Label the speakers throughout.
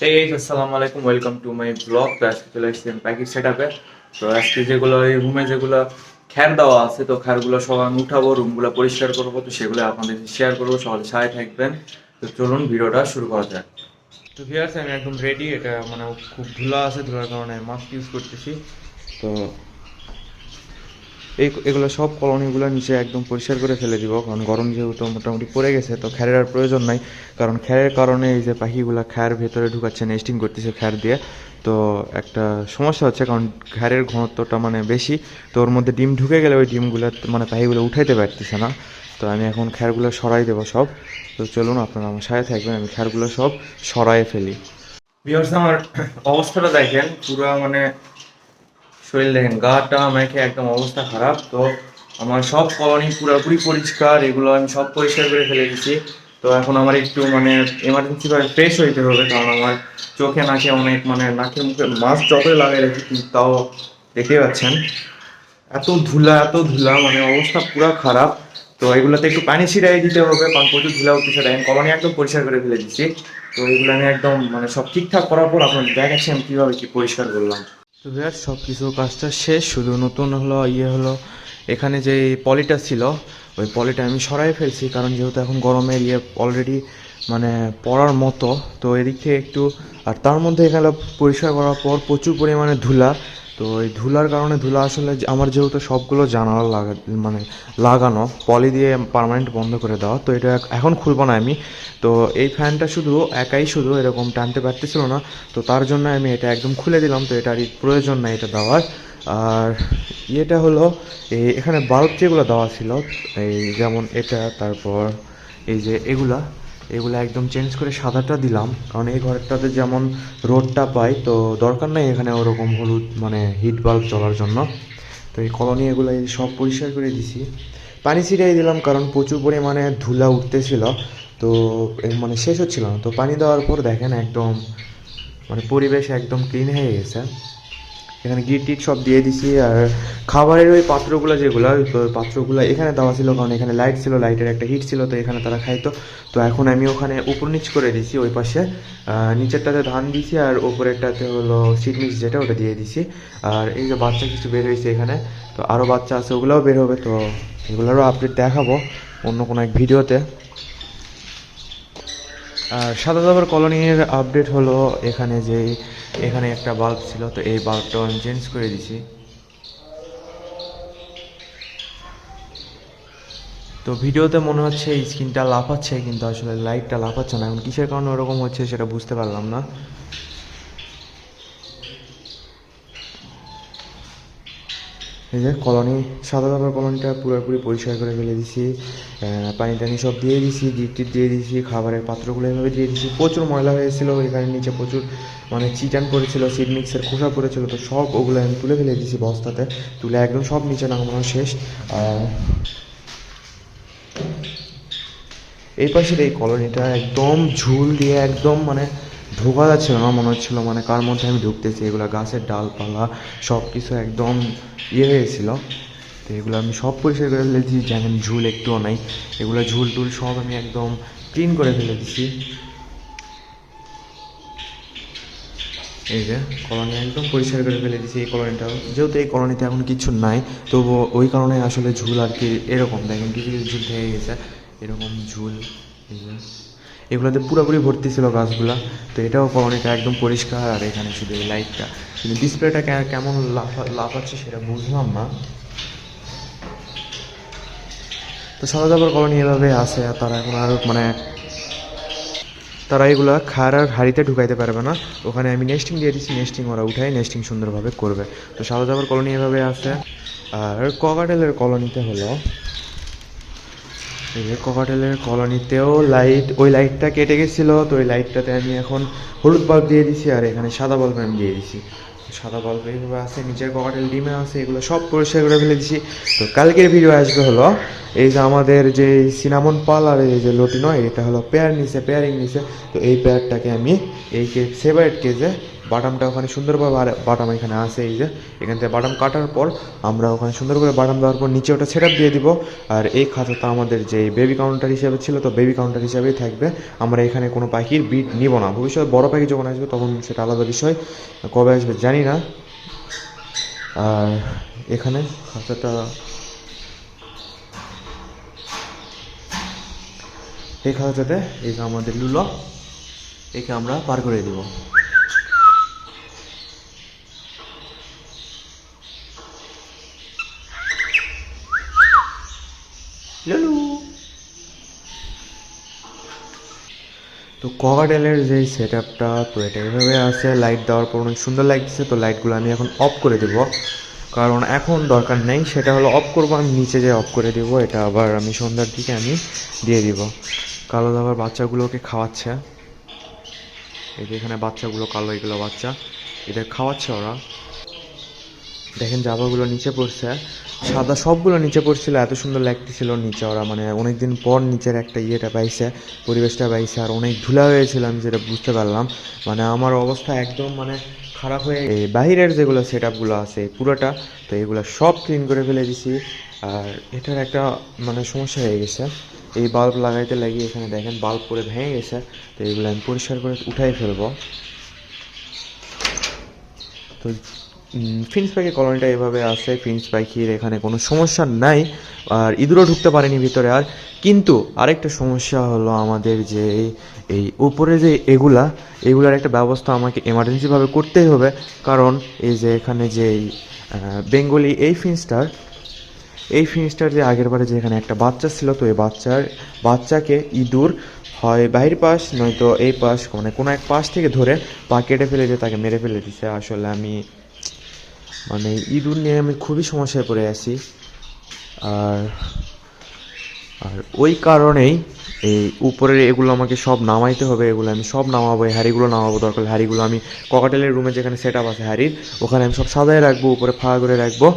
Speaker 1: আসসালামু আলাইকুম, welcome to my blog. তো আজকে চলে এসেছি আমি প্যাকেট সেট আপে। তো আজকে যেগুলো এই রুমে যেগুলো খ্যার দেওয়া আছে, তো খ্যারগুলো সব আমি উঠাবো, রুমগুলো পরিষ্কার করবো, তো সেগুলো আপনাদের শেয়ার করবো, সকালে সাথে থাকবেন। তো চলুন ভিডিওটা শুরু করা যাক। তো ভিউয়ার্স, আমি একদম রেডি। এটা মানে খুব ধুলা আছে, ধুলার কারণে মাস্ক ইউজ করতেছি। তো এগুলো সব কলোনিগুলো নিচে একদম পরিষ্কার করে ফেলে দিব, কারণ গরম যেহেতু মোটামুটি পড়ে গেছে, তো খ্যারের আর প্রয়োজন নাই। কারণ খ্যারের কারণে এই যে পাখিগুলো খ্যার ভেতরে ঢুকাচ্ছে, নেস্টিং করতেছে খ্যার দিয়ে। তো একটা সমস্যা হচ্ছে, কারণ খ্যারের ঘনত্বটা মানে বেশি, তো ওর মধ্যে ডিম ঢুকে গেলে ওই ডিমগুলো মানে পাখিগুলো উঠাইতে পারতেছে না। তো আমি এখন খ্যারগুলো সরাই দেবো সব। তো চলুন আপনারা আমার সাথে থাকবেন, আমি খ্যারগুলো সব সরাই ফেলি। ভিউয়ার্স, আমার অবস্থাটা দেখেন, পুরো মানে শরীর দেখেন, গাটা মেখে একদম অবস্থা খারাপ। তো আমার সব কলোনি পুরোপুরি পরিষ্কার, এগুলো আমি সব পরিষ্কার করে ফেলে দিচ্ছি। তো এখন আমার একটু মানে এমার্জেন্সি ভাবে ফ্রেশ হইতে হবে, কারণ আমার চোখে নাকে অনেক মানে নাকে মুখে মাস্ক যতই লাগাই রেখেছি কিন্তু তাও দেখতে পাচ্ছেন এত ধুলা মানে অবস্থা পুরো খারাপ। তো এগুলোতে একটু পানি ছিটাই দিতে হবে, কারণ প্রচুর ধুলা উঠতেছে। দেখেন কলোনি একদম পরিষ্কার করে ফেলে দিচ্ছি। তো এগুলো আমি একদম মানে সব ঠিকঠাক করার পর আপনার দেখাচ্ছি আমি কীভাবে কি পরিষ্কার করলাম। তো ভিউয়ার্স, সব কিছু কাজটা শেষ, শুধু নতুন হলো হলো এখানে যে পলিটা ছিল, ওই পলিটা আমি সরাই ফেলছি, কারণ যেহেতু এখন গরমের অলরেডি মানে পড়ার মতো। তো এদিক থেকে একটু, আর তার মধ্যে এখানে পরিষ্কার করার পর প্রচুর পরিমাণে ধুলা। তো এই ধুলার কারণে ধুলা আসলে আমার যেহেতু সবগুলো জানালা মানে লাগানো পলি দিয়ে পার্মানেন্ট বন্ধ করে দেওয়া, তো এটা এখন খুলবো না আমি। তো এই ফ্যানটা শুধু এরকম টানতে পারতেছিল না, তো তার জন্য আমি এটা একদম খুলে দিলাম। তো এটার প্রয়োজন নাই এটা দেওয়ার। আর ইয়েটা হলো এখানে বাল্ব যেগুলো দেওয়া ছিল, এই যেমন এটা, তারপর এই যে এগুলা একদম চেঞ্জ করে সাদাটা দিলাম, কারণ এই ঘরটাতে যেমন রোদটা পাই, তো দরকার নাই এখানে ওরকম হলুদ মানে হিট বাল্ব চলার জন্য। তো এই কলোনি এগুলো সব পরিষ্কার করে দিছি, পানি ছিটাই দিলাম, কারণ প্রচুর পরিমাণে ধুলা উঠতেছিল। তো মানে শেষ হচ্ছিল না। তো পানি দেওয়ার পর দেখেন একদম মানে পরিবেশ একদম ক্লিন হয়ে গেছে। এখানে গিট টিট সব দিয়ে দিছি। আর খাবারের ওই পাত্রগুলো যেগুলো, ওই পাত্রগুলো এখানে দেওয়া ছিল, কারণ এখানে লাইট ছিল, লাইটের একটা হিট ছিল, তো এখানে তারা খাইতো। তো এখন আমি ওখানে উপর নিচ করে দিছি, ওই পাশে নিচেরটাতে ধান দিছি, আর ওপরেরটাতে হলো সিড মিক্স যেটা, ওটা দিয়ে দিছি। আর এই যে বাচ্চা কিছু বের হয়েছে এখানে, তো আরও বাচ্চা আছে, ওগুলোও বের হবে। তো এগুলোরও আপডেট দেখাবো অন্য কোনো এক ভিডিওতে। আর সাদা দাবার কলোনির আপডেট হলো এখানে একটা বাল্ব ছিল, তো এই বাল্বটাও আমি চেঞ্জ করে দিছি। তো ভিডিওতে মনে হচ্ছে স্ক্রিনটা লাফাচ্ছে, কিন্তু আসলে লাইটটা লাফাচ্ছে না। এখন কিসের কারণে ওরকম হচ্ছে সেটা বুঝতে পারলাম না। এই যে সাদা দাবার কলোনিটা পুরোপুরি পরিষ্কার করে ফেলে দিছি, পানি টানি সব দিয়ে দিছি, গিট দিয়ে দিছি, খাবারের পাত্রগুলো এভাবে দিয়ে দিছি। প্রচুর ময়লা হয়েছিল এখানে, নিচে প্রচুর মানে চিটান পড়েছিল, সিড মিক্সের খোসা পড়েছিল, তো সব ওগুলো আমি তুলে ফেলে দিছি বস্তাতে, তুলে একদম সব নিচে নামানো শেষ। আর এই পাশের এই কলোনিটা একদম ঝুল দিয়ে একদম মানে ঢোকা যাচ্ছিল না, মনে হচ্ছিলো মানে কার মধ্যে আমি ঢুকতেছি। এগুলো গাছের ডালপালা সব কিছু একদম হয়েছিল। তো এগুলো আমি সব পরিষ্কার করে ফেলেছি, যেমন ঝুল একটুও নাই। এগুলো ঝুল টুল সব আমি একদম ক্লিন করে ফেলে দিছি। এই যে কলোনি একদম পরিষ্কার করে ফেলে দিছি। এই কলোনিটাও যেহেতু এই কলোনিতে এখন কিছু নাই, তবু ওই কারণে আসলে ঝুল আর কি এরকম দেখেন, কিছু কিছু ঝুল থেকে গেছে এরকম ঝুল। এই যে এগুলোতে পুরোপুরি ভর্তি ছিল গাছগুলা। তো এটাও কলোনিটা একদম পরিষ্কার। আর এখানে শুধু এই লাইটটা, কিন্তু ডিসপ্লেটা কেমন লাফাচ্ছে সেটা বুঝলাম না। তো সাদা দাবার কলোনি এভাবে আছে। আর তারা এখন আরও মানে তারা এগুলা খার আর হাঁড়িতে ঢুকাইতে পারবে না। ওখানে আমি নেস্টিং দিয়ে দিচ্ছি, নেস্টিং ওরা উঠাই নেস্টিং সুন্দরভাবে করবে। তো সাদা দাবার কলোনি এভাবে আছে। আর ককাটেলের কলোনিতে হলো এই যে ককাটেলের কলোনিতেও ওই লাইটটা কেটে গেছিলো, তো ওই লাইটটাতে আমি এখন হলুদ বাল্ব দিয়ে দিছি, আর এখানে সাদা বাল্ব আমি দিয়ে দিছি। সাদা বাল্ব এইভাবে আছে, নিচের ককাটেল ডিমে আছে, এগুলো সব পরিষ্কার করে ফেলে দিছি। তো কালকের ভিডিও আসবে হলো এই যে আমাদের যে সিনামন পাল আর এই যে লটি নয়, এটা হলো পেয়ারিং নিছে। তো এই পেয়ারটাকে আমি এই সেপারেট কেজে বাটামটা ওখানে সুন্দরভাবে বাটাম এখানে আসে, এই যে এখান থেকে বাটাম কাটার পর আমরা ওখানে সুন্দর করে বাটাম দেওয়ার পর নিচে ওটা সেট আপ দিয়ে দিব। আর এই খাঁচাটা আমাদের যে বেবি কাউন্টার হিসেবে ছিল, তো বেবি কাউন্টার হিসেবেই থাকবে। আমরা এখানে কোনো পাখির বিট নিব না। ভবিষ্যতে বড় পাখি যখন আসবে তখন সেটা আলাদা বিষয়, কবে আসবে জানি না। আর এখানে খাঁচাটা, এই খাঁচাতে এই যে আমাদের লুলো, একে আমরা পার করে দিব। লুলু। তো ককাটেলের যে সেট আপটা, তো এটা এভাবে আছে, লাইট দেওয়ার পর অনেক সুন্দর লাগছে। তো লাইটগুলো আমি এখন অফ করে দেবো, কারণ এখন দরকার নেই। সেটা হলো অফ করবো আমি নিচে যেয়ে অফ করে দেবো। এটা আবার আমি সন্ধ্যার দিকে আমি দিয়ে দিব। কালো দাবার বাচ্চাগুলোকে খাওয়াচ্ছে, এই যে এখানে বাচ্চাগুলো কালো, এগুলো বাচ্চা, এদের খাওয়াচ্ছে ওরা। দেখেন জাবাগুলো নিচে পড়ছে, সাদা সবগুলো নিচে পড়ছিল, এত সুন্দর লাগতেছিল নিচে। ওরা মানে অনেকদিন পর নিচের একটা ইয়েটা পাইছে, পরিবেশটা পাইছে। আর অনেক ধুলা হয়েছিল, আমি যেটা বুঝতে পারলাম। মানে আমার অবস্থা একদম মানে খারাপ হয়ে, এই বাহিরের যেগুলো সেট আপগুলো আছে পুরোটা, তো এগুলো সব ক্লিন করে ফেলে দিছি। আর এটার একটা মানে সমস্যা হয়ে গেছে, এই বাল্ব লাগাইতে লাগিয়ে এখানে দেখেন বাল্ব পরে ভেঙে গেছে। তো এগুলো আমি পরিষ্কার করে উঠাই ফেলবো। তো ফিন্স পাখির কলোনিটা এভাবে আছে। ফিন্স পাখির এখানে কোনো সমস্যা নাই, আর ইঁদুরও ঢুকতে পারেনি ভিতরে। আর কিন্তু আরেকটা সমস্যা হলো আমাদের যে এই উপরে যে এগুলার একটা ব্যবস্থা আমাকে এমার্জেন্সিভাবে করতেই হবে। কারণ এই যে এখানে যে বেঙ্গলি এই ফিন্সটার যে আগের বারে যে এখানে একটা বাচ্চা ছিল, তো এই বাচ্চাকে ইঁদুর হয় বাহির পাশ নয়তো এই পাশ, মানে কোনো এক পাশ থেকে ধরে পা কেটে ফেলে দিয়ে তাকে মেরে ফেলে দিছে। আসলে আমি মানে ইঁদুর নিয়ে আমি খুবই সমস্যায় পড়ে আছি। আর আর ওই কারণেই এই উপরের এগুলো আমাকে সব নামাইতে হবে। এগুলো আমি সব নামাবো, এই হাঁড়িগুলো নামাবো। দরকার হাঁড়িগুলো আমি ককাটেলের রুমে যেখানে সেট আপ আছে হাঁড়ির, ওখানে আমি সব সাজায় রাখবো, উপরে ফাঁকা করে রাখবো।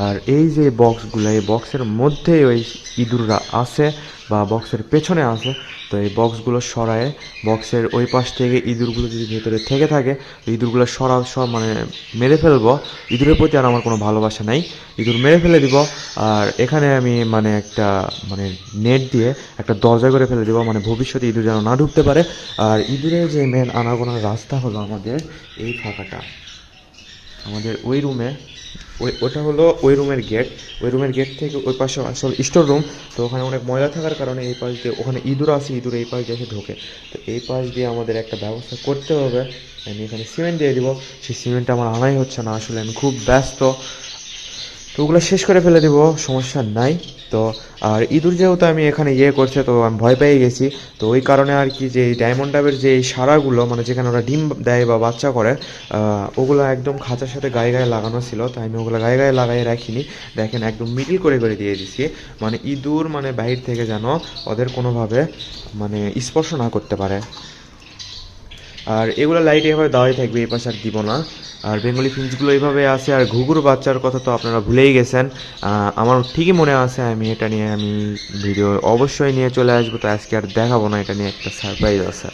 Speaker 1: আর এই যে বক্সগুলো, এই বক্সের মধ্যে ওই ইঁদুররা আছে বা বক্সের পেছনে আছে। তো এই বক্সগুলো সরায়ে বক্সের ওই পাশ থেকে ইঁদুরগুলো যদি ভেতরে থেকে থাকে, তো ইঁদুরগুলো সব মানে মেরে ফেলবো। ইঁদুরের প্রতি আর আমার কোনো ভালোবাসা নাই, ইঁদুর মেরে ফেলে দিব। আর এখানে আমি মানে একটা মানে নেট দিয়ে একটা দরজা করে ফেলে দেবো, মানে ভবিষ্যতে ইঁদুর যেন না ঢুকতে পারে। আর ইঁদুরের যে মেন আনাগোনার রাস্তা হলো আমাদের এই ফাঁকাটা, আমাদের ওই রুমে, ওটা হলো ওই রুমের গেট। ওই রুমের গেট থেকে ওই পাশে আসলে স্টোর রুম। তো ওখানে অনেক ময়লা থাকার কারণে এই পাশ দিয়ে, ওখানে ইঁদুর আছে, ইঁদুর এই পাশ দিয়ে এসে ঢোকে। তো এই পাশ দিয়ে আমাদের একটা ব্যবস্থা করতে হবে। আমি এখানে সিমেন্ট দিয়ে দিব, সেই সিমেন্টটা আমার আনাই হচ্ছে না, আসলে আমি খুব ব্যস্ত। তো ওগুলো শেষ করে ফেলে দেবো, সমস্যা নাই। তো আর ইঁদুর যেহেতু আমি এখানে করছে, তো আমি ভয় পেয়ে গেছি। তো ওই কারণে আর কি, যে ডায়মন্ড ডাবের যে সারাগুলো, মানে যেখানে ওরা ডিম দেয় বা বাচ্চা করে, ওগুলো একদম খাঁচার সাথে গায়ে গায়ে লাগানো ছিল। তাই আমি ওগুলো গায়ে গায়ে লাগাই রাখিনি। দেখেন একদম মিডিল করে করে দিয়ে দিছি, মানে ইঁদুর মানে বাহির থেকে যেন ওদের কোনোভাবে মানে স্পর্শ না করতে পারে। আর এগুলো লাইট এভাবে দেওয়াই থাকবে, এই পাশে আর দিব না। আর বেঙ্গলি ফিঞ্চগুলো এইভাবে আছে। আর ঘুঘুর বাচ্চার কথা তো আপনারা ভুলেই গেছেন। আমার ঠিকই মনে আছে, আমি এটা নিয়ে আমি ভিডিও অবশ্যই নিয়ে চলে আসবো। তো আজকে আর দেখাবো না, এটা নিয়ে একটা সারপ্রাইজ আছে।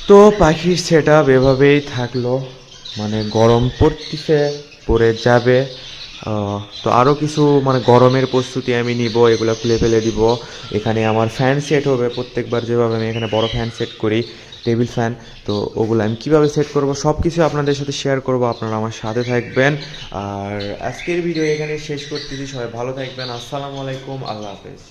Speaker 1: তো পাখির সেট আপ এভাবেই থাকলো, মানে গরম পড়তেছে, পড়ে যাবে। তো আরও কিছু মানে গরমের প্রস্তুতি আমি নিব, এগুলো খুলে ফেলে দিব। এখানে আমার ফ্যান সেট হবে প্রত্যেকবার, যেভাবে আমি এখানে বড় ফ্যান সেট করি, টেবিল ফ্যান। তো ওগুলো আমি কীভাবে সেট করব সব কিছু আপনাদের সাথে শেয়ার করব, আপনারা আমার সাথে থাকবেন। আর আজকের ভিডিও এখানে শেষ করতেছি, সবাই ভালো থাকবেন। আসসালামু আলাইকুম, আল্লাহ হাফেজ।